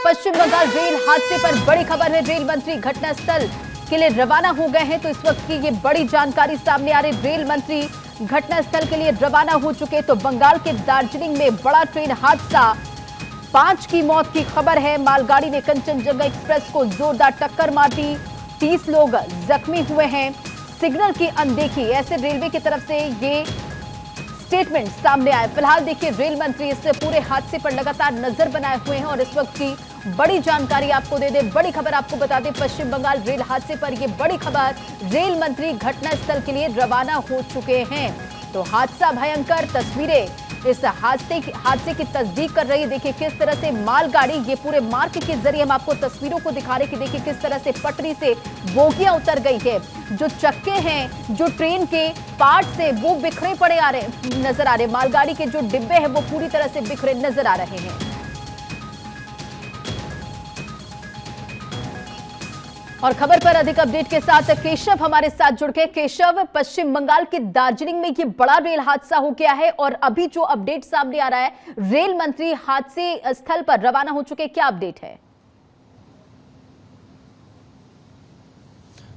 पश्चिम Bengal rail हादसे पर बड़ी खबर है। रेल मंत्री घटनास्थल के लिए रवाना हो गए हैं। तो इस वक्त की ये बड़ी जानकारी सामने आ रही। रेल मंत्री घटनास्थल के लिए रवाना हो चुके। तो बंगाल के दार्जिलिंग में बड़ा ट्रेन हादसा, 5 की मौत की खबर है। मालगाड़ी ने कंचनजंगा एक्सप्रेस को जोरदार टक्कर मार दी, 30 लोग जख्मी हुए हैं। सिग्नल की अनदेखी, ऐसे रेलवे की तरफ से ये स्टेटमेंट सामने आए। फिलहाल देखिए, रेल मंत्री इस पूरे हादसे पर लगातार नजर बनाए हुए हैं और इस वक्त की बड़ी जानकारी आपको दे दें, बड़ी खबर आपको बता दें। पश्चिम बंगाल रेल हादसे पर यह बड़ी खबर, रेल मंत्री घटनास्थल के लिए रवाना हो चुके हैं। तो हादसा भयंकर, तस्वीरें इस हादसे की तस्दीक कर रही है। देखिए किस तरह से मालगाड़ी, ये पूरे मार्ग के जरिए हम आपको तस्वीरों को दिखा रहे कि देखिए किस तरह से पटरी से बोगियां उतर गई है। जो चक्के हैं, जो ट्रेन के पार्ट्स हैं, वो बिखरे पड़े नजर आ रहे। मालगाड़ी के जो डिब्बे हैं वो पूरी तरह से बिखरे नजर आ रहे हैं। और खबर पर अधिक अपडेट के साथ केशव हमारे साथ जुड़ गए। केशव, पश्चिम बंगाल के दार्जिलिंग में ये बड़ा रेल हादसा हो गया है और अभी जो अपडेट सामने आ रहा है, रेल मंत्री हादसे स्थल पर रवाना हो चुके, क्या अपडेट है?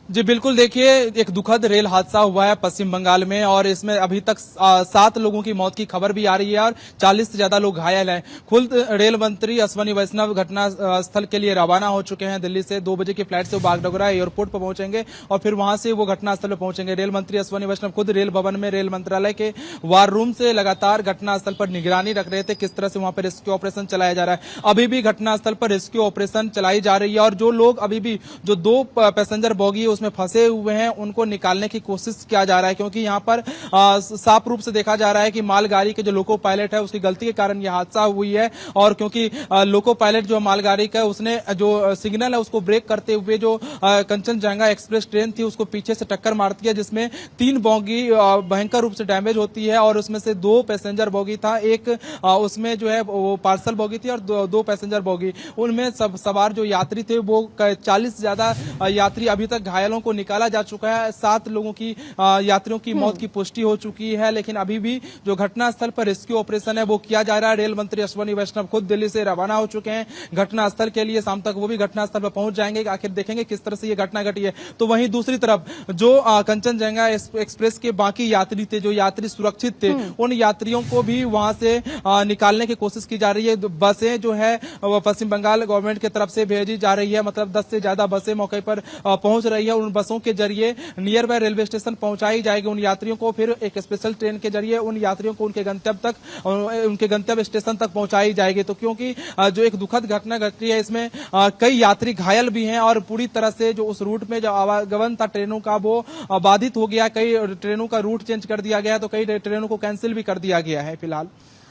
जी बिल्कुल, देखिए एक दुखद रेल हादसा हुआ है पश्चिम बंगाल में और इसमें अभी तक 7 लोगों की मौत की खबर भी आ रही है और 40 से ज्यादा लोग घायल हैं। खुद रेल मंत्री अश्विनी वैष्णव घटना स्थल के लिए रवाना हो चुके हैं। दिल्ली से 2 बजे की फ्लाइट से वो बागडोगरा एयरपोर्ट पर पहुंचेंगे और फिर वहां से वो घटनास्थल पर पहुंचेंगे। रेल मंत्री अश्विनी वैष्णव खुद रेल भवन में रेल मंत्रालय के वार रूम से लगातार घटनास्थल पर निगरानी रख रहे थे, किस तरह से वहां पर रेस्क्यू ऑपरेशन चलाया जा रहा है। अभी भी घटनास्थल पर रेस्क्यू ऑपरेशन चलाई जा रही है और जो लोग अभी भी, जो 2 पैसेंजर बोगी उसमें फंसे हुए हैं, उनको निकालने की कोशिश किया जा रहा है। क्योंकि यहां पर साफ रूप से देखा जा रहा है कि मालगाड़ी के जो लोको पायलट है उसकी गलती के कारण यह हादसा हुई है। और क्योंकि लोको पायलट जो मालगाड़ी का, उसने जो सिग्नल है उसको ब्रेक करते हुए जो कंचनजंगा एक्सप्रेस ट्रेन थी उसको पीछे से टक्कर मारती है, जिसमें 3 बोगी भयंकर रूप से डैमेज होती है और उसमें से 2 पैसेंजर बोगी था। एक उसमें जो है वो पार्सल बोगी थी और 2 पैसेंजर बोगी। उनमें सब सवार जो यात्री थे वो 40 से ज्यादा यात्री अभी तक घायलों को निकाला जा चुका है। 7 लोगों की यात्रियों की मौत की पुष्टि हो चुकी है, लेकिन अभी भी जो घटनास्थल पर रेस्क्यू ऑपरेशन है वो किया जा रहा है। रेल मंत्री अश्विनी वैष्णव खुद दिल्ली से रवाना हो चुके हैं घटनास्थल के लिए। शाम तक वो भी घटनास्थल पर पहुंच जाएंगे, आखिर देखेंगे किस तरह से ये घटना घटी है। तो वहीं दूसरी तरफ जो कंचनजंगा एक्सप्रेस के बाकी यात्री थे, जो यात्री सुरक्षित थे, उन यात्रियों को भी वहां से निकालने की कोशिश की जा रही है। बसें जो है पश्चिम बंगाल गवर्नमेंट की तरफ से भेजी जा रही है, मतलब 10 से ज्यादा बसें मौके पर पहुंच रही है। उन बसों के जरिए नियर बाय रेलवे स्टेशन पहुंचाई जाएगी उन यात्रियों को, फिर एक स्पेशल ट्रेन के जरिए उन यात्रियों को उनके गंतव्य स्टेशन तक पहुंचाई जाएगी। तो क्योंकि जो एक दुखद घटना घटी है, इसमें कई यात्री घायल भी हैं और पूरी तरह से जो उस रूट में जो आवागमन था ट्रेनों का वो बाधित हो गया। कई ट्रेनों का रूट चेंज कर दिया गया, तो कई ट्रेनों को कैंसिल भी कर दिया गया है फिलहाल।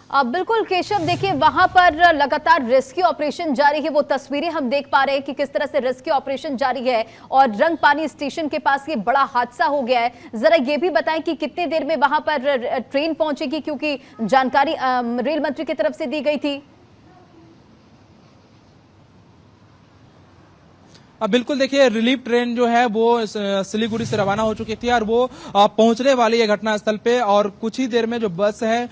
बिल्कुल केशव, देखिए वहां पर लगातार रेस्क्यू ऑपरेशन जारी है। वो तस्वीरें हम देख पा रहे हैं कि किस तरह से रेस्क्यू ऑपरेशन जारी है और रंगपानी स्टेशन के पास ये बड़ा हादसा हो गया है। जरा ये भी बताएं कि कितने देर में वहां पर ट्रेन पहुंचेगी, क्योंकि जानकारी रेल मंत्री की तरफ से दी गई थी। अब बिल्कुल देखिए, रिलीफ ट्रेन जो है वो सिलीगुड़ी से रवाना हो चुकी थी और वो पहुंचने वाली है घटनास्थल पे और कुछ ही देर में जो बस है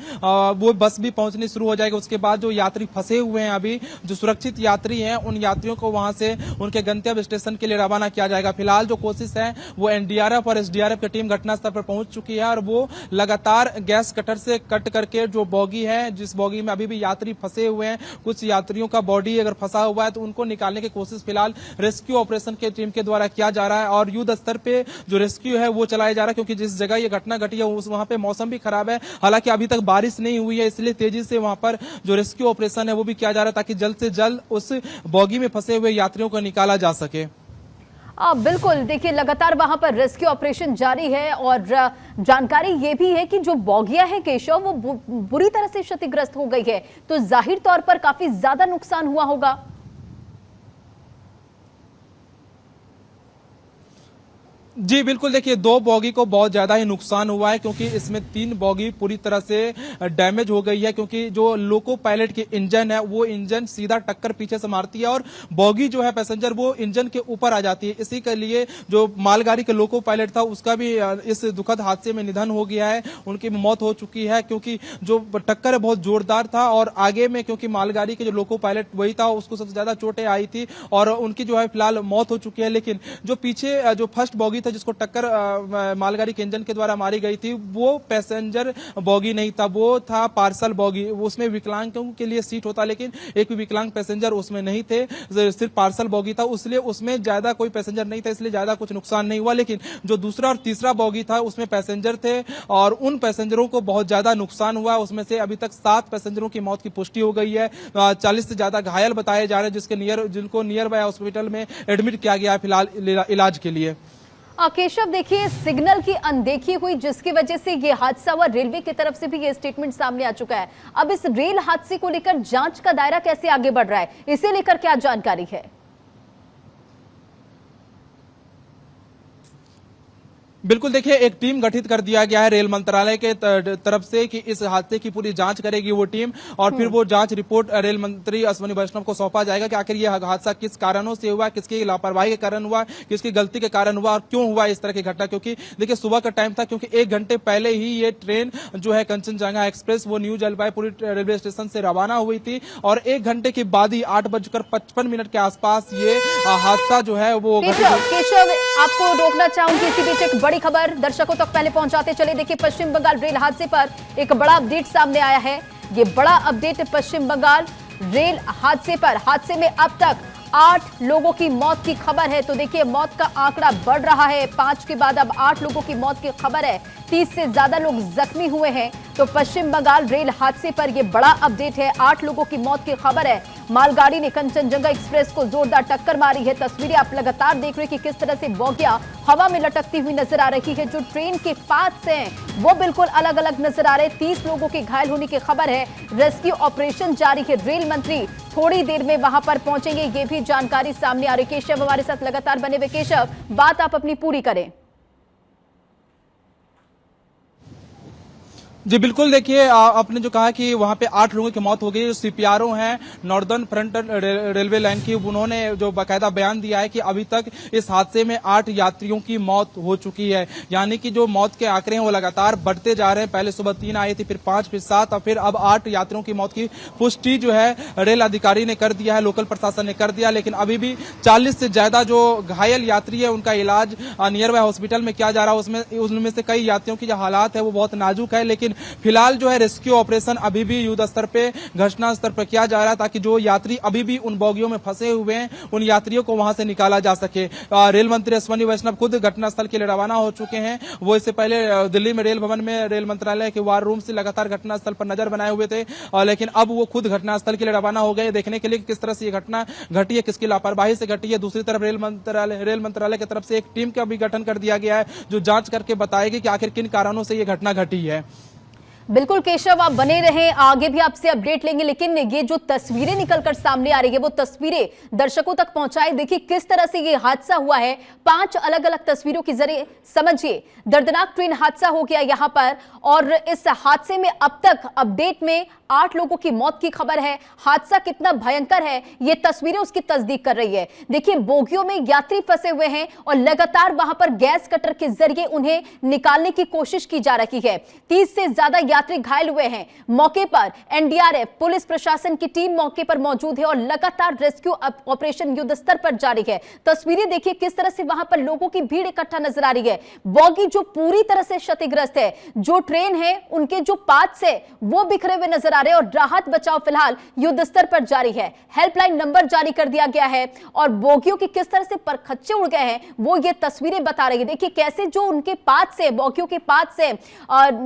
वो बस भी पहुंचनी शुरू हो जाएगी। उसके बाद जो यात्री फंसे हुए हैं, अभी जो सुरक्षित यात्री हैं, उन यात्रियों को वहां से उनके गंतव्य स्टेशन के लिए रवाना किया जाएगा। फिलहाल जो कोशिश है वो एनडीआरएफ और एसडीआरएफ की टीम घटनास्थल पर पहुंच चुकी है और वो लगातार गैस कटर से कट करके जो बोगी है, जिस बोगी में अभी भी यात्री फंसे हुए हैं, कुछ यात्रियों का बॉडी अगर फंसा हुआ है तो उनको निकालने की कोशिश फिलहाल रेस्क्यू ऑपरेशन के टीम के द्वारा किया जा रहा है और युद्ध स्तर पे जो रेस्क्यू है वो चलाया जा रहा है। क्योंकि जिस जगह ये घटना घटी है वहां पे मौसम भी खराब है, हालांकि अभी तक बारिश नहीं हुई है, इसलिए तेजी से वहां पर जो रेस्क्यू ऑपरेशन है वो भी किया जा रहा है ताकि जल्द से जल्द उस बोगी में फंसे हुए यात्रियों को निकाला जा सके। बिल्कुल, देखिए लगातार वहां पर रेस्क्यू ऑपरेशन जारी है और जानकारी ये भी है कि जो बोगियां है केशव, वो बुरी तरह से क्षतिग्रस्त हो गई है। तो जाहिर तौर पर काफी ज्यादा नुकसान हुआ होगा। जी बिल्कुल, देखिए 2 बॉगी को बहुत ज्यादा ही नुकसान हुआ है क्योंकि इसमें 3 बॉगी पूरी तरह से डैमेज हो गई है क्योंकि जो लोको पायलट की इंजन है वो इंजन सीधा टक्कर पीछे से मारती है और बॉगी जो है पैसेंजर वो इंजन के ऊपर आ जाती है। इसी के लिए जो मालगाड़ी के लोको पायलट था उसका भी इस दुखद हादसे में निधन हो गया है, उनकी मौत हो चुकी है क्योंकि जो टक्कर है बहुत जोरदार था और आगे में क्योंकि मालगाड़ी के जो लोको पायलट वही था उसको सबसे ज्यादा चोटें आई थी और उनकी जो है फिलहाल मौत हो चुकी है। लेकिन जो पीछे जो फर्स्ट बॉगी था जिसको टक्कर मालगाड़ी के इंजन के द्वारा मारी गई थी वो पैसेंजर बॉगी नहीं था, वो था पार्सल बॉगी। उसमें विकलांगों के लिए सीट होता लेकिन एक भी विकलांग पैसेंजर उसमें नहीं थे, सिर्फ पार्सल बॉगी था, इसलिए उसमें ज्यादा कोई पैसेंजर नहीं था, इसलिए ज्यादा कुछ नुकसान नहीं हुआ। लेकिन जो दूसरा और तीसरा बॉगी था उसमें पैसेंजर थे और उन पैसेंजरों को बहुत ज्यादा नुकसान हुआ। उसमें से अभी तक 7 पैसेंजरों की मौत की पुष्टि हो गई है, 40 से ज्यादा घायल बताए जा रहे हैं जिनको नियर बाय हॉस्पिटल में एडमिट किया गया है फिलहाल इलाज के लिए। केशव, देखिए सिग्नल की अनदेखी हुई जिसकी वजह से ये हादसा हुआ, रेलवे की तरफ से भी ये स्टेटमेंट सामने आ चुका है। अब इस रेल हादसे को लेकर जांच का दायरा कैसे आगे बढ़ रहा है, इसे लेकर क्या जानकारी है? बिल्कुल, देखिए एक टीम गठित कर दिया गया है रेल मंत्रालय के तरफ से कि इस हादसे की पूरी जांच करेगी वो टीम और फिर वो जांच रिपोर्ट रेल मंत्री अश्विनी वैष्णव को सौंपा जाएगा कि आखिर ये हादसा किस कारणों से हुआ, किसकी लापरवाही के कारण हुआ, किसकी गलती के कारण हुआ और क्यों हुआ इस तरह की घटना। क्योंकि देखिए सुबह का टाइम था, क्योंकि 1 घंटे पहले ही ये ट्रेन जो है कंचनजंगा एक्सप्रेस वो न्यू जलपाईगुड़ी रेलवे स्टेशन से रवाना हुई थी और 1 घंटे के बाद ही 8:55 के आसपास ये हादसा जो है वो केशव, आपको रोकना चाहूंगी, इसी बीच एक बड़ी खबर दर्शकों तक पहले पहुंचाते चले। देखिए पश्चिम बंगाल रेल हादसे पर एक बड़ा अपडेट सामने आया है। ये बड़ा अपडेट पश्चिम बंगाल रेल हादसे पर, हादसे में अब तक 8 लोगों की मौत की खबर है। तो देखिए मौत का आंकड़ा बढ़ रहा है, 5 के बाद अब 8 लोगों की मौत की खबर है, 30 से ज्यादा लोग जख्मी हुए हैं। तो पश्चिम बंगाल रेल हादसे पर यह बड़ा अपडेट है, 8 लोगों की मौत की खबर है। मालगाड़ी ने कंचनजंगा एक्सप्रेस को जोरदार टक्कर मारी है। तस्वीरें आप लगातार देख रहे हैं कि किस तरह से बोगियां हवा में लटकती हुई नजर आ रही है। जो ट्रेन के पार्ट्स हैं वो बिल्कुल अलग अलग नजर आ रहे हैं। 30 लोगों के घायल होने की खबर है। रेस्क्यू ऑपरेशन जारी है। रेल मंत्री थोड़ी देर में वहां पर पहुंचेंगे, ये भी जानकारी सामने आ रही। केशव हमारे साथ लगातार बने हुए। केशव, बात आप अपनी पूरी करें। जी बिल्कुल, देखिए आपने जो कहा कि वहां पे 8 लोगों की मौत हो गई। जो सीपीआरओ हैं नॉर्दर्न फ्रंट रेलवे लाइन की, उन्होंने जो बाकायदा बयान दिया है कि अभी तक इस हादसे में 8 यात्रियों की मौत हो चुकी है। यानी कि जो मौत के आंकड़े हैं वो लगातार बढ़ते जा रहे हैं। पहले सुबह 3 आई थी, फिर 5, फिर 7 और फिर अब 8 यात्रियों की मौत की पुष्टि जो है रेल अधिकारी ने कर दिया है, लोकल प्रशासन ने कर दिया। लेकिन अभी भी 40 से ज्यादा जो घायल यात्री है उनका इलाज नियर बाय हॉस्पिटल में किया जा रहा है। उनमें से कई यात्रियों की जो हालात है वो बहुत नाजुक है। लेकिन फिलहाल जो है रेस्क्यू ऑपरेशन अभी भी युद्ध स्तर पे, घटना स्तर पर किया जा रहा है ताकि जो यात्री अभी भी उन बोगियों में फंसे हुए हैं उन यात्रियों को वहां से निकाला जा सके। रेल मंत्री अश्विनी वैष्णव खुद घटनास्थल के लिए रवाना हो चुके हैं। वो इससे पहले दिल्ली में रेल भवन में रेल मंत्रालय के वार रूम से लगातार घटनास्थल पर नजर बनाए हुए थे, लेकिन अब वो खुद घटनास्थल के लिए रवाना हो गए देखने के लिए किस तरह से ये घटना घटी है, किसकी लापरवाही से घटी है। दूसरी तरफ रेल मंत्रालय की तरफ से एक टीम का भी गठन कर दिया गया है जो जांच करके बताएगी कि आखिर किन कारणों से ये घटना घटी है। बिल्कुल केशव, आप बने रहें, आगे भी आपसे अपडेट लेंगे। लेकिन ये जो तस्वीरें निकलकर सामने आ रही है वो तस्वीरें दर्शकों तक पहुंचाए। देखिए किस तरह से ये हादसा हुआ है, 5 अलग अलग तस्वीरों के जरिए समझिए। दर्दनाक ट्रेन हादसा हो गया यहां पर और इस हादसे में अब तक अपडेट में 8 लोगों की मौत की खबर है। हादसा कितना भयंकर है ये तस्वीरें उसकी तस्दीक कर रही है। देखिए बोगियों में यात्री फंसे हुए हैं और लगातार वहां पर गैस कटर के जरिए उन्हें निकालने की कोशिश की जा रही है। 30 से ज्यादा यात्री घायल हुए हैं। मौके पर एनडीआरएफ, पुलिस प्रशासन की टीम मौके पर मौजूद है और लगातार रेस्क्यू ऑपरेशन युद्ध स्तर पर जारी है। तस्वीरें देखिए किस तरह से वहां पर लोगों की भीड़ इकट्ठा नजर आ रही है। बॉगी जो पूरी तरह से क्षतिग्रस्त है, जो ट्रेन है उनके जो पार्ट्स है वो बिखरे हुए नजर आ रहे हैं और राहत बचाव फिलहाल युद्ध स्तर पर जारी है। हेल्पलाइन नंबर जारी कर दिया गया है और बोगियों के किस तरह से परखच्चे उड़ गए हैं वो ये तस्वीरें बता रही है। देखिए कैसे जो उनके पार्ट्स है, बोगियों के पार्ट्स है,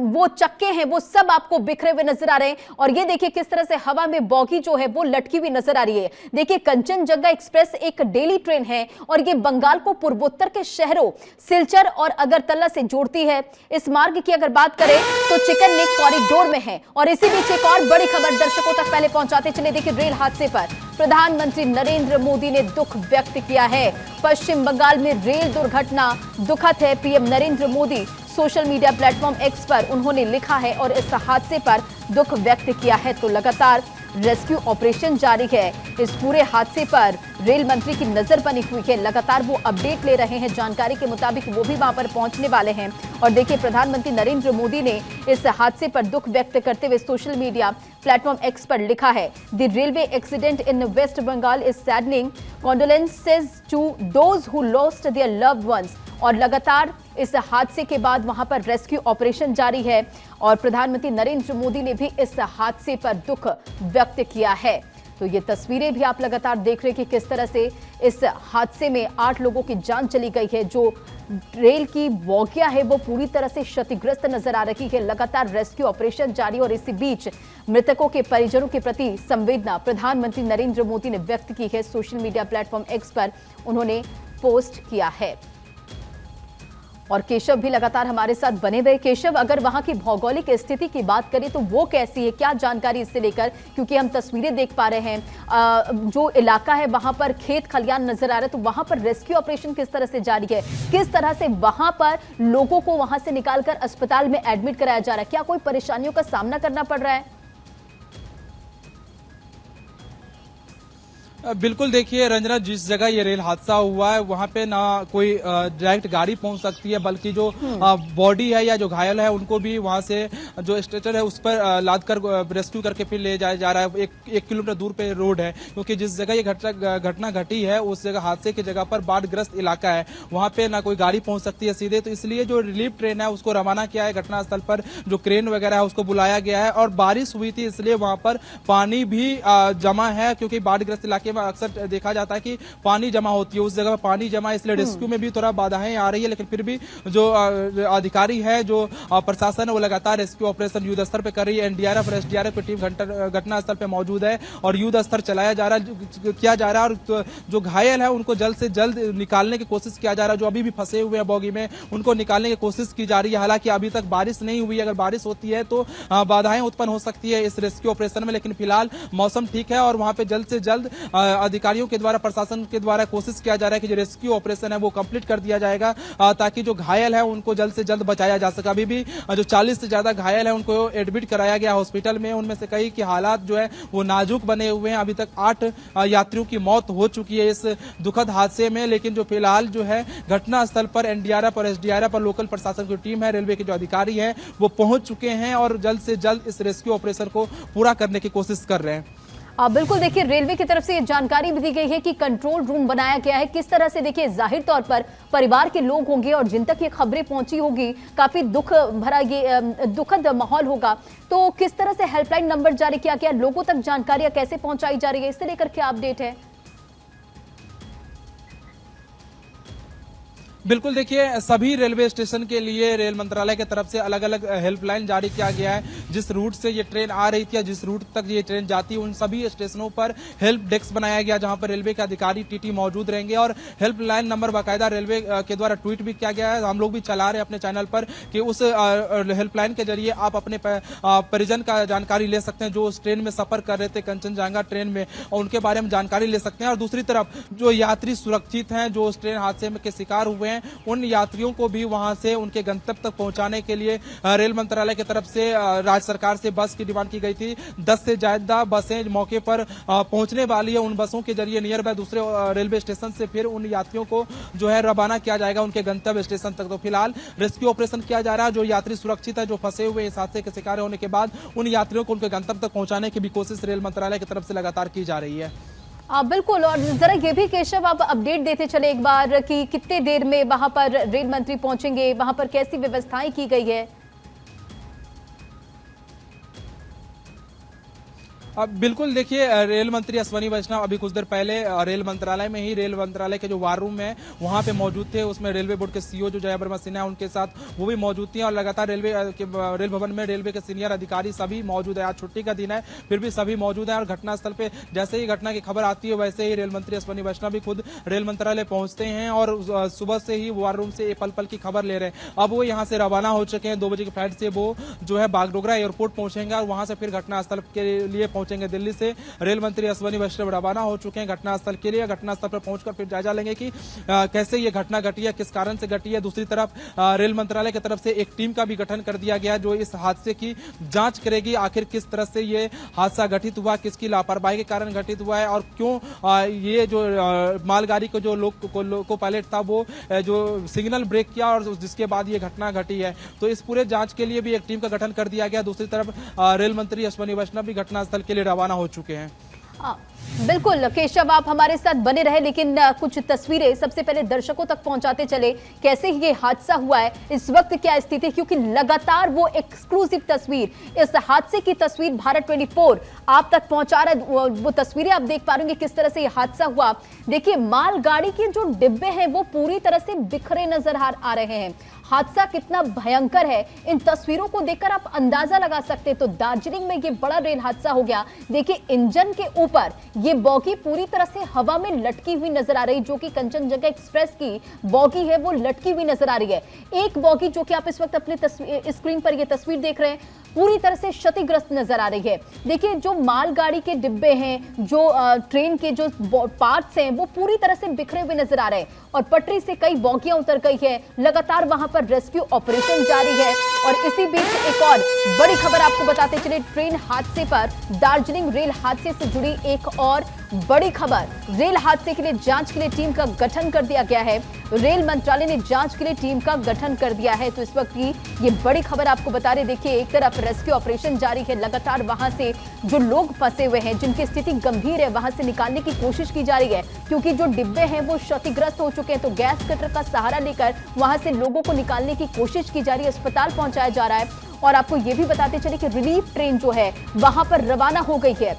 वो चक्के हैं वो वो सब आपको बिखरे हुए नजर आ रहे हैं। और ये देखिए किस तरह से हवा में बॉगी जो है वो लटकी हुई नजर आ रही है। देखिए कंचनजंगा एक्सप्रेस एक डेली ट्रेन है और ये बंगाल को पूर्वोत्तर के शहरों सिलचर और अगरतला से जोड़ती है। इस मार्ग की अगर बात करें तो चिकन नेक कॉरिडोर में है। और इसी बीच एक और बड़ी खबर दर्शकों तक पहले पहुंचाते चले। देखिए रेल हादसे पर प्रधानमंत्री नरेंद्र मोदी ने दुख व्यक्त किया है। पश्चिम बंगाल में रेल दुर्घटना दुखद है। PM Narendra Modi social media platform x पर उन्होंने लिखा है और इस हादसे पर दुख व्यक्त किया है। तो लगातार रेस्क्यू ऑपरेशन जारी है। इस पूरे हादसे पर रेल मंत्री की नजर बनी हुई है। लगातार वो अपडेट ले रहे हैं। जानकारी के मुताबिक वो भी वहां पर पहुंचने वाले हैं। और देखिए प्रधानमंत्री नरेंद्र मोदी ने इस हादसे पर दुख व्यक्त करते हुए सोशल मीडिया प्लेटफॉर्म एक्स पर लिखा है, the railway accident in West Bengal is saddening, condolences to those who lost their loved ones. और लगातार इस हादसे के बाद वहां पर रेस्क्यू ऑपरेशन जारी है और प्रधानमंत्री नरेंद्र मोदी ने भी इस हादसे पर दुख व्यक्त किया है। तो ये तस्वीरें भी आप लगातार देख रहे हैं कि किस तरह से इस हादसे में 8 लोगों की जान चली गई है। जो रेल की बोगिया है वो पूरी तरह से क्षतिग्रस्त नजर आ रही है। लगातार रेस्क्यू ऑपरेशन जारी और इसी बीच मृतकों के परिजनों के प्रति संवेदना प्रधानमंत्री नरेंद्र मोदी ने व्यक्त की है। सोशल मीडिया प्लेटफॉर्म एक्स पर उन्होंने पोस्ट किया है। और केशव भी लगातार हमारे साथ बने हुए। केशव, अगर वहां की भौगोलिक स्थिति की बात करें तो वो कैसी है, क्या जानकारी इससे लेकर, क्योंकि हम तस्वीरें देख पा रहे हैं जो इलाका है वहां पर खेत खलियान नजर आ रहा है, तो वहां पर रेस्क्यू ऑपरेशन किस तरह से जारी है, किस तरह से वहां पर लोगों को वहां से निकालकर अस्पताल में एडमिट कराया जा रहा है, क्या कोई परेशानियों का सामना करना पड़ रहा है? बिल्कुल, देखिए रंजना, जिस जगह ये रेल हादसा हुआ है वहां पे ना कोई डायरेक्ट गाड़ी पहुंच सकती है, बल्कि जो बॉडी है या जो घायल है उनको भी वहां से जो स्ट्रेचर है उस पर लाद कर रेस्क्यू करके फिर ले जाया जा रहा है। एक किलोमीटर दूर पे रोड है, क्योंकि जिस जगह ये घटना घटी है उस जगह हादसे की जगह पर बाढ़ग्रस्त इलाका है, वहां पे ना कोई गाड़ी पहुंच सकती है सीधे। तो इसलिए जो रिलीफ ट्रेन है उसको रवाना किया है। घटनास्थल पर जो क्रेन वगैरह है उसको बुलाया गया है और बारिश हुई थी इसलिए वहां पर पानी भी जमा है, क्योंकि बाढ़ग्रस्त इलाके में अक्सर देखा जाता है कि पानी जमा होती है, उस जगह पर पानी जमा, इसलिए रेस्क्यू में भी थोड़ा बाधाएं आ रही है। लेकिन फिर भी जो अधिकारी है, जो प्रशासन है, वो लगातार रेस्क्यू ऑपरेशन युद्ध स्तर पे कर रही है। एनडीआरएफ और एसडीआरएफ की टीम घटनास्थल पे मौजूद है और युद्ध स्तर चलाया जा रहा है, किया जा रहा है। और जो घायल है उनको जल्द से जल्द निकालने की कोशिश किया जा रहा है। जो अभी भी फंसे हुए हैं बोगी में उनको निकालने की कोशिश की जा रही है। हालांकि अभी तक बारिश नहीं हुई, अगर बारिश होती है तो बाधाएं उत्पन्न हो सकती है इस रेस्क्यू ऑपरेशन में। लेकिन फिलहाल मौसम ठीक है और वहां पे जल्द से जल्द अधिकारियों के द्वारा, प्रशासन के द्वारा कोशिश किया जा रहा है कि जो रेस्क्यू ऑपरेशन है वो कंप्लीट कर दिया जाएगा, ताकि जो घायल है उनको जल्द से जल्द बचाया जा सके। अभी भी जो 40 से ज्यादा घायल है उनको एडमिट कराया गया हॉस्पिटल में। उनमें से कई के हालात जो है वो नाजुक बने हुए हैं। अभी तक 8 यात्रियों की मौत हो चुकी है इस दुखद हादसे में। लेकिन जो फिलहाल जो है घटनास्थल पर एनडीआरएफ और एसडीआरएफ और लोकल प्रशासन की टीम है, रेलवे के जो अधिकारी हैं वो पहुंच चुके हैं और जल्द से जल्द इस रेस्क्यू ऑपरेशन को पूरा करने की कोशिश कर रहे हैं। बिल्कुल, देखिए रेलवे की तरफ से ये जानकारी भी दी गई है कि कंट्रोल रूम बनाया गया है। किस तरह से, देखिए जाहिर तौर पर परिवार के लोग होंगे और जिन तक ये खबरें पहुंची होगी काफी दुख भरा ये दुखद माहौल होगा, तो किस तरह से हेल्पलाइन नंबर जारी किया गया, लोगों तक जानकारियां कैसे पहुंचाई जा रही है, इससे लेकर क्या अपडेट है? बिल्कुल, देखिए सभी रेलवे स्टेशन के लिए रेल मंत्रालय की तरफ से अलग अलग हेल्पलाइन जारी किया गया है। जिस रूट से ये ट्रेन आ रही थी या जिस रूट तक ये ट्रेन जाती है उन सभी स्टेशनों पर हेल्प डेस्क बनाया गया, जहां पर रेलवे के अधिकारी टीटी मौजूद रहेंगे और हेल्पलाइन नंबर बाकायदा रेलवे के द्वारा ट्वीट भी किया गया है। हम लोग भी चला रहे हैं अपने चैनल पर कि उस हेल्पलाइन के जरिए आप अपने परिजन का जानकारी ले सकते हैं जो उस ट्रेन में सफर कर रहे थे कंचनजंगा ट्रेन में, और उनके बारे में जानकारी ले सकते हैं। और दूसरी तरफ जो यात्री सुरक्षित हैं, जो उस ट्रेन हादसे के शिकार हुए हैं, उन यात्रियों को भी वहां से उनके गंतव्य तक पहुंचाने के लिए रेल मंत्रालय की तरफ से राज्य सरकार से बस की डिमांड की गई थी। 10 से ज्यादा बसें मौके पर पहुंचने वाली है। उन बसों के जरिए नियर बाय दूसरे रेलवे स्टेशन से फिर उन यात्रियों को जो है रवाना किया जाएगा उनके गंतव्य स्टेशन तक। तो फिलहाल रेस्क्यू ऑपरेशन किया जा रहा है। जो यात्री सुरक्षित है, जो फंसे हुए इस हादसे के शिकार होने के बाद, उन यात्रियों को उनके गंतव्य तक पहुंचाने की भी कोशिश रेल मंत्रालय की तरफ से लगातार की जा रही है। बिल्कुल, और जरा ये भी केशव आप अपडेट देते चले एक बार कि कितने देर में वहां पर रेल मंत्री पहुंचेंगे, वहां पर कैसी व्यवस्थाएं की गई है? अब बिल्कुल देखिए, रेल मंत्री अश्वनी वैष्णव अभी कुछ देर पहले रेल मंत्रालय में ही, रेल मंत्रालय के जो वार रूम है वहां पे मौजूद थे। उसमें रेलवे बोर्ड के सीईओ जो जया वर्मा सिन्हा उनके साथ वो भी मौजूद थी और लगातार रेल भवन में रेलवे के सीनियर अधिकारी सभी मौजूद है। आज छुट्टी का दिन है फिर भी सभी मौजूद है और घटनास्थल पे जैसे ही घटना की खबर आती है वैसे ही रेल मंत्री अश्वनी वैष्णव भी खुद रेल मंत्रालय पहुंचते हैं और सुबह से ही वार रूम से पल पल की खबर ले रहे हैं। अब वो यहाँ से रवाना हो चुके हैं, 2 बजे की फ्लाइट से वो जो है बागडोगरा एयरपोर्ट पहुंचेंगे और वहां से फिर घटनास्थल के लिए पहुंचेंगे। दिल्ली से रेल मंत्री अश्वनी वैष्णव रवाना हो चुके हैं घटनास्थल के लिए। घटनास्थल पर पहुंचकर फिर जायजा लेंगे कि कैसे ये घटना घटी है, किस कारण से घटी है। दूसरी तरफ रेल मंत्रालय की तरफ से एक टीम का भी गठन कर दिया गया जो इस हादसे की जांच करेगी, आखिर किस तरह से ये हादसा घटित हुआ, किसकी लापरवाही के कारण घटित हुआ है और क्यों ये जो मालगाड़ी को जो लोको पायलट था वो जो सिग्नल ब्रेक किया और जिसके बाद ये घटना घटी है। तो इस पूरे जांच के लिए भी एक टीम का गठन कर दिया गया। दूसरी तरफ रेल मंत्री अश्वनी वैष्णव भी घटनास्थल के लिए रवाना हो चुके हैं। बिल्कुल केशव, आप हमारे साथ बने रहे, लेकिन कुछ तस्वीरें सबसे पहले दर्शकों तक पहुंचाते चले कैसे ये हादसा हुआ है, इस वक्त क्या स्थिति है, क्योंकि लगातार वो एक्सक्लूसिव तस्वीर, इस हादसे की तस्वीर भारत 24 आप तक पहुंचा रहा है। वो तस्वीरें आप देख पा रहे हैं किस तरह से ये हादसा हुआ। देखिए, मालगाड़ी के जो डिब्बे हैं वो पूरी तरह से बिखरे नजर आ रहे हैं। हादसा कितना भयंकर है इन तस्वीरों को देखकर आप अंदाजा लगा सकते हैं। तो दार्जिलिंग में ये बड़ा रेल हादसा हो गया। देखिए, इंजन के ऊपर ये बॉगी पूरी तरह से हवा में लटकी हुई नजर आ रही, जो कि कंचनजंगा एक्सप्रेस की बॉगी है वो लटकी हुई नजर आ रही है। एक बॉगी जो कि आप इस वक्त अपने स्क्रीन पर ये तस्वीर देख रहे हैं पूरी तरह से क्षतिग्रस्त नजर आ रही है। देखिए, जो मालगाड़ी के डिब्बे हैं, जो ट्रेन के जो पार्ट्स हैं वो पूरी तरह से बिखरे हुए नजर आ रहे हैं और पटरी से कई बॉगियां उतर गई है। लगातार वहां पर रेस्क्यू ऑपरेशन जारी है। और इसी बीच एक और बड़ी खबर आपको बताते चले, ट्रेन हादसे पर, दार्जिलिंग रेल हादसे से जुड़ी एक और बड़ी खबर। रेल हादसे के लिए जांच के लिए टीम का गठन कर दिया गया है। रेल मंत्रालय ने जांच के लिए टीम का गठन कर दिया है। तो इस वक्त की ये बड़ी खबर आपको बता रहे। देखिए, एक तरफ रेस्क्यू ऑपरेशन जारी है, लगातार वहां से जो लोग फंसे हुए हैं, जिनकी स्थिति गंभीर है, वहां से निकालने की कोशिश की जा रही है, क्योंकि जो डिब्बे हैं वो क्षतिग्रस्त हो चुके हैं। तो गैस कटर का सहारा लेकर वहां से लोगों को निकालने की कोशिश की जा रही है, अस्पताल पहुंचाया जा रहा है। और आपको ये भी बताते चले कि रिलीफ ट्रेन जो है वहां पर रवाना हो गई है।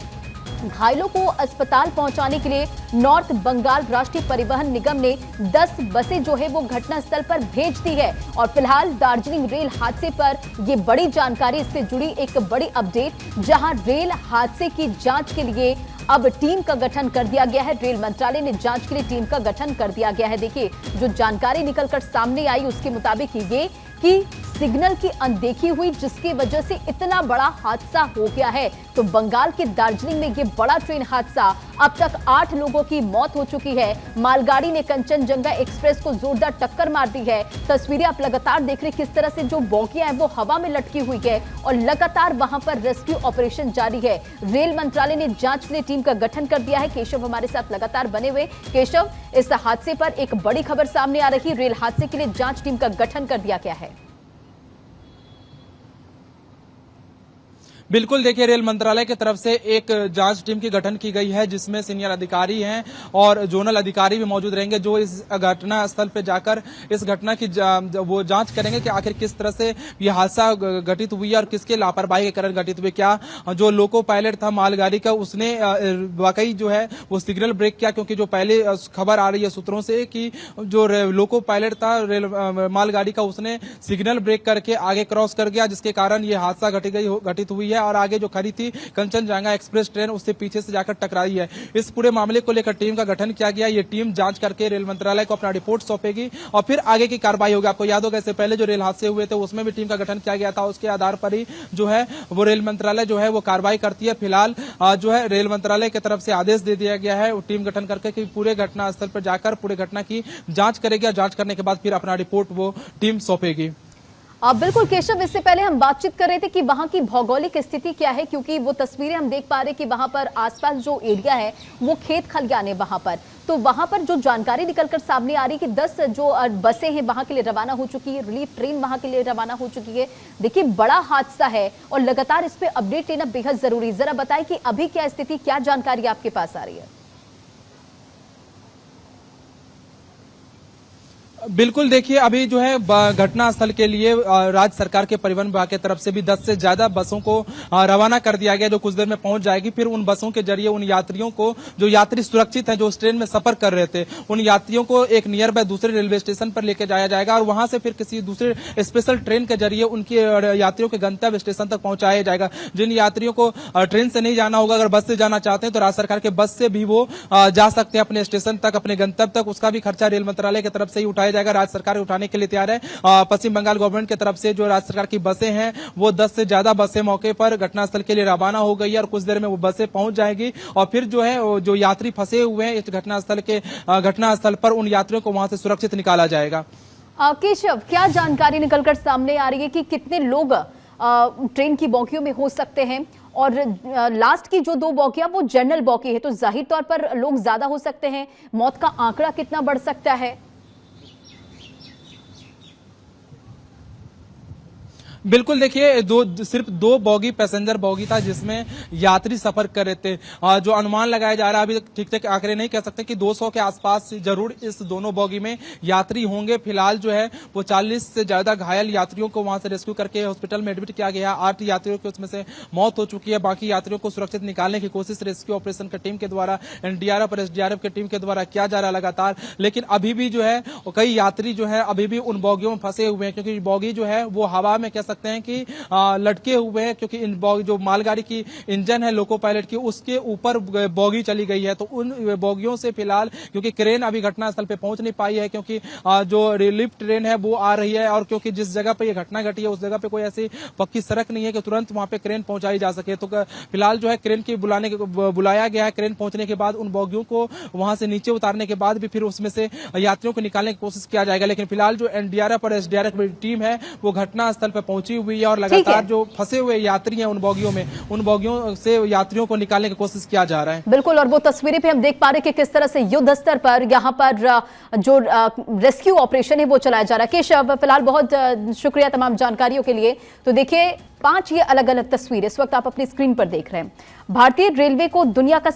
घायलों को अस्पताल पहुंचाने के लिए नॉर्थ बंगाल राष्ट्रीय परिवहन निगम ने 10 बसें जो है वो घटनास्थल पर भेज दी है। और फिलहाल दार्जिलिंग रेल हादसे पर ये बड़ी जानकारी, इससे जुड़ी एक बड़ी अपडेट, जहां रेल हादसे की जांच के लिए अब टीम का गठन कर दिया गया है। रेल मंत्रालय ने जांच के लिए टीम का गठन कर दिया गया है। देखिए, जो जानकारी निकलकर सामने आई उसके मुताबिक ये कि सिग्नल की अनदेखी हुई, जिसकी वजह से इतना बड़ा हादसा हो गया है। तो बंगाल के दार्जिलिंग में ये बड़ा ट्रेन हादसा, अब तक 8 लोगों की मौत हो चुकी है। मालगाड़ी ने कंचनजंगा एक्सप्रेस को जोरदार टक्कर मार दी है। तस्वीरें आप लगातार देख रहे किस तरह से जो बॉगियां हैं वो हवा में लटकी हुई है और लगातार वहां पर रेस्क्यू ऑपरेशन जारी है। रेल मंत्रालय ने जांच के लिए टीम का गठन कर दिया है। केशव हमारे साथ लगातार बने हुए। केशव, इस हादसे पर एक बड़ी खबर सामने आ रही, रेल हादसे के लिए जांच टीम का गठन कर दिया गया है। बिल्कुल, देखिए, रेल मंत्रालय की तरफ से एक जांच टीम की गठन की गई है, जिसमें सीनियर अधिकारी हैं और जोनल अधिकारी भी मौजूद रहेंगे, जो इस घटना स्थल पे जाकर इस घटना की वो जांच करेंगे कि आखिर किस तरह से यह हादसा घटित हुई है और किसके लापरवाही के कारण घटित हुई। क्या जो लोको पायलट था मालगाड़ी का, उसने वाकई जो है वो सिग्नल ब्रेक किया, क्योंकि जो पहले खबर आ रही है सूत्रों से कि जो लोको पायलट था रेल मालगाड़ी का, उसने सिग्नल ब्रेक करके आगे क्रॉस कर गया, जिसके कारण ये हादसा घटित हुई है और आगे जो खड़ी थी कंचनजंगा एक्सप्रेस ट्रेन, उससे पीछे से जाकर टकराई है। इस पूरे मामले को लेकर टीम का गठन किया गया। ये टीम जांच करके रेल मंत्रालय को अपना रिपोर्ट सौंपेगी और फिर आगे की कार्रवाई होगी। आपको याद होगा इससे पहले जो रेल हादसे हुए थे उसमें भी टीम का गठन किया गया था, उसके आधार पर ही जो है वो रेल मंत्रालय जो है वो कार्रवाई करती है। फिलहाल जो है रेल मंत्रालय की तरफ से आदेश दे दिया गया है टीम गठन करके कि पूरे घटनास्थल पर जाकर पूरे घटना की जांच करेगी। जांच करने के बाद फिर अपना रिपोर्ट वो टीम सौंपेगी। बिल्कुल केशव, इससे पहले हम बातचीत कर रहे थे कि वहां की भौगोलिक स्थिति क्या है, क्योंकि वो तस्वीरें हम देख पा रहे हैं कि वहां पर आसपास जो एरिया है वो खेत खलियान है वहां पर। तो वहां पर जो जानकारी निकलकर सामने आ रही है कि 10 जो बसें हैं वहां के लिए रवाना हो चुकी है, रिलीफ ट्रेन वहां के लिए रवाना हो चुकी है। देखिए, बड़ा हादसा है और लगातार इस पे अपडेट लेना बेहद जरूरी। जरा बताएं कि अभी क्या स्थिति, क्या जानकारी आपके पास आ रही है? बिल्कुल, देखिए अभी जो है घटना स्थल के लिए राज्य सरकार के परिवहन विभाग की तरफ से भी 10 से ज्यादा बसों को रवाना कर दिया गया, जो कुछ देर में पहुंच जाएगी। फिर उन बसों के जरिए उन यात्रियों को, जो यात्री सुरक्षित हैं, जो उस ट्रेन में सफर कर रहे थे, उन यात्रियों को एक नियर बाय दूसरे रेलवे स्टेशन पर लेकर जाया जाएगा और वहां से फिर किसी दूसरे स्पेशल ट्रेन के जरिए उनकी यात्रियों के गंतव्य स्टेशन तक पहुंचाया जाएगा। जिन यात्रियों को ट्रेन से नहीं जाना होगा, अगर बस से जाना चाहते हैं तो राज्य सरकार के बस से भी वो जा सकते हैं अपने स्टेशन तक, अपने गंतव्य तक। उसका भी खर्चा रेल मंत्रालय की तरफ से ही उठाया जाएगा। राज्य सरकार उठाने के लिए तैयार है। पश्चिम बंगाल गवर्नमेंट की तरफ से जो राज्य सरकार की बसें हैं, वो 10 से ज्यादा बसें मौके पर घटनास्थल के लिए रवाना हो गई है और कुछ देर में वो बसें पहुंच जाएंगी और फिर जो है, जो यात्री फंसे हुए हैं इस घटनास्थल पर, उन यात्रियों को वहां से सुरक्षित निकाला जाएगा। केशव, क्या जानकारी निकलकर सामने आ रही है कि कितने लोग ट्रेन की बोगियों में हो सकते हैं? और लास्ट की जो 2 बोगियां वो जनरल बोगी है, तो जाहिर तौर पर लोग ज्यादा हो सकते हैं। मौत का आंकड़ा कितना बढ़ सकता है? बिल्कुल, देखिए सिर्फ 2 बोगी पैसेंजर बोगी था जिसमें यात्री सफर कर रहे थे। जो अनुमान लगाया जा रहा है, अभी ठीक ठीक आंकड़े नहीं कह सकते कि 200 के आसपास जरूर इस दोनों बोगी में यात्री होंगे। फिलहाल जो है वो 40 से ज्यादा घायल यात्रियों को वहां से रेस्क्यू करके हॉस्पिटल में एडमिट किया गया। 8 यात्रियों की उसमें से मौत हो चुकी है। बाकी यात्रियों को सुरक्षित निकालने की कोशिश रेस्क्यू ऑपरेशन की टीम के द्वारा, एनडीआरएफ और एसडीआरएफ की टीम के द्वारा किया जा रहा है लगातार। लेकिन अभी भी जो है कई यात्री जो है अभी भी उन बोगियों में फंसे हुए हैं, क्योंकि बोगी जो है वो हवा में सकते हैं कि लटके हुए हैं, क्योंकि इन जो मालगाड़ी की इंजन है लोको पायलट की, उसके ऊपर बोगी चली गई है। तो उन बोगियों से फिलहाल, क्योंकि क्रेन अभी घटनास्थल पे पहुंच नहीं पाई है, क्योंकि जो रिलीफ ट्रेन है वो आ रही है और क्योंकि जिस जगह पे ये घटना घटी है उस जगह पे कोई ऐसी पक्की सड़क नहीं है कि तुरंत वहां पे क्रेन पहुंचाई जा सके। तो फिलहाल जो है क्रेन की बुलाया गया है। क्रेन पहुंचने के बाद उन बोगियों को वहां से नीचे उतारने के बाद भी फिर उसमें से यात्रियों को निकालने की कोशिश किया जाएगा। लेकिन फिलहाल जो एनडीआरएफ और एसडीआरएफ की टीम है वो घटनास्थल पर पहुंची हुई है और लगातार जो फंसे हुए यात्री हैं उन बोगियों से यात्रियों को निकालने की कोशिश किया जा रहा है। बिल्कुल, और वो तस्वीरें भी हम देख पा रहे हैं कि किस तरह से युद्ध स्तर पर यहाँ पर जो रेस्क्यू ऑपरेशन है वो चलाया जा रहा है। केशव, फिलहाल बहुत शुक्रिया तमाम जानकारियों के लिए। तो देखिए 5 ये अलग अलग तस्वीर इस वक्त आप अपनी स्क्रीन पर देख रहे हैं। भारतीय रेलवे को दुनिया का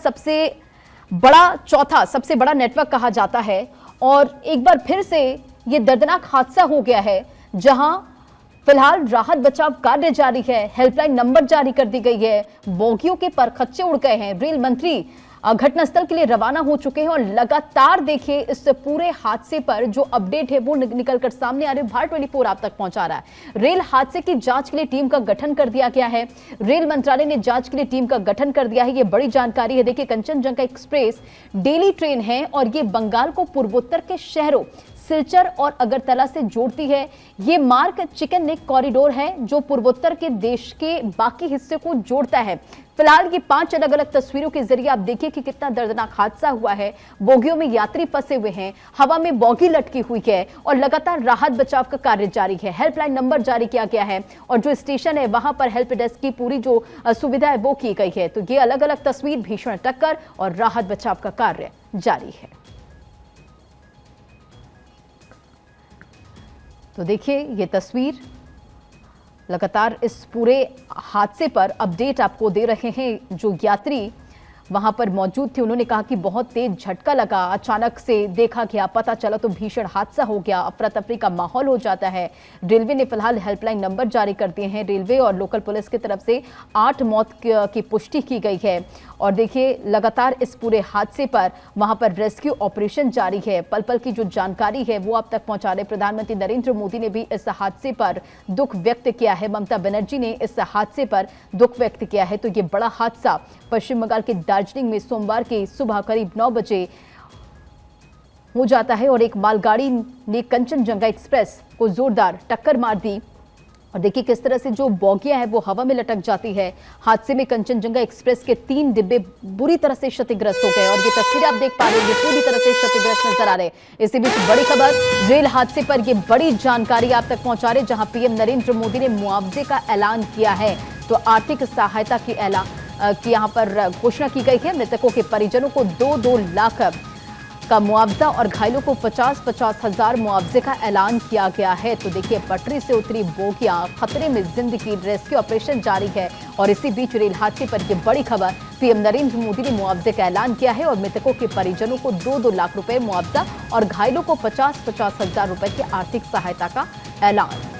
चौथा सबसे बड़ा नेटवर्क कहा जाता है और एक बार फिर से ये दर्दनाक हादसा हो गया है, जहां फिलहाल राहत बचाव कार्य जारी है। हेल्पलाइन नंबर जारी कर दी गई है। बोगियों के परखच्चे उड़ गए हैं। रेल मंत्री घटनास्थल के लिए रवाना हो चुके हैं और लगातार देखिए इस पूरे हादसे पर जो अपडेट है वो निकलकर सामने आ रही है। भारत 24 आप तक पहुंचा रहा है। रेल हादसे की जांच के लिए टीम का गठन कर दिया गया है। रेल मंत्रालय ने जांच के लिए टीम का गठन कर दिया है। ये बड़ी जानकारी है। देखिए कंचनजंगा एक्सप्रेस डेली ट्रेन है और ये बंगाल को पूर्वोत्तर के शहरों सिलचर और अगरतला से जोड़ती है। ये मार्ग चिकन नेक कॉरिडोर है जो पूर्वोत्तर के देश के बाकी हिस्से को जोड़ता है। फिलहाल ये 5 अलग अलग तस्वीरों के जरिए आप देखिए कि कितना दर्दनाक हादसा हुआ है। बोगियों में यात्री फंसे हुए हैं, हवा में बोगी लटकी हुई है और लगातार राहत बचाव का कार्य जारी है। हेल्पलाइन नंबर जारी किया गया है और जो स्टेशन है वहां पर हेल्प डेस्क की पूरी जो सुविधा है वो की गई है। तो ये अलग अलग तस्वीर, भीषण टक्कर और राहत बचाव का कार्य जारी है। तो देखिए ये तस्वीर, लगातार इस पूरे हादसे पर अपडेट आपको दे रहे हैं। जो यात्री वहां पर मौजूद थे उन्होंने कहा कि बहुत तेज झटका लगा, अचानक से देखा गया, पता चला तो भीषण हादसा हो गया, अफरा तफरी का माहौल हो जाता है। रेलवे ने फिलहाल हेल्पलाइन नंबर जारी कर दिए हैं। रेलवे और लोकल पुलिस की तरफ से 8 मौत की पुष्टि की गई है और देखिए लगातार इस पूरे हादसे पर वहां पर रेस्क्यू ऑपरेशन जारी है। पल पल की जो जानकारी है वो आप तक पहुंचा रहे। प्रधानमंत्री नरेंद्र मोदी ने भी इस हादसे पर दुख व्यक्त किया है। ममता बनर्जी ने इस हादसे पर दुख व्यक्त किया है। तो ये बड़ा हादसा पश्चिम बंगाल के दार्जिलिंग में सोमवार की सुबह करीब 9 बजे हो जाता है और एक मालगाड़ी ने कंचनजंगा एक्सप्रेस को जोरदार टक्कर मार दी और देखिए किस तरह से जो बोगियां हैं वो हवा में लटक जाती है। हादसे में कंचनजंगा एक्सप्रेस के 3 डिब्बे बुरी तरह से क्षतिग्रस्त हो गए और ये तस्वीरें आप देख पा रहे हैं, ये पूरी तरह से क्षतिग्रस्त नजर आ रहे हैं। इसी बीच बड़ी खबर, रेल हादसे पर ये बड़ी जानकारी आप तक पहुंचा रहे, जहां पीएम नरेंद्र मोदी ने मुआवजे का ऐलान किया है। तो आर्थिक सहायता की यहाँ पर घोषणा की गई है। मृतकों के परिजनों को 2-2 लाख का मुआवजा और घायलों को 50-50 हजार मुआवजे का ऐलान किया गया है। तो देखिए, पटरी से उतरी बोगियां, खतरे में जिंदगी, रेस्क्यू ऑपरेशन जारी है। और इसी बीच रेल हादसे पर यह बड़ी खबर, पीएम नरेंद्र मोदी ने मुआवजे का ऐलान किया है और मृतकों के परिजनों को 2-2 लाख रुपए मुआवजा और घायलों को 50-50 हजार रुपए की आर्थिक सहायता का ऐलान।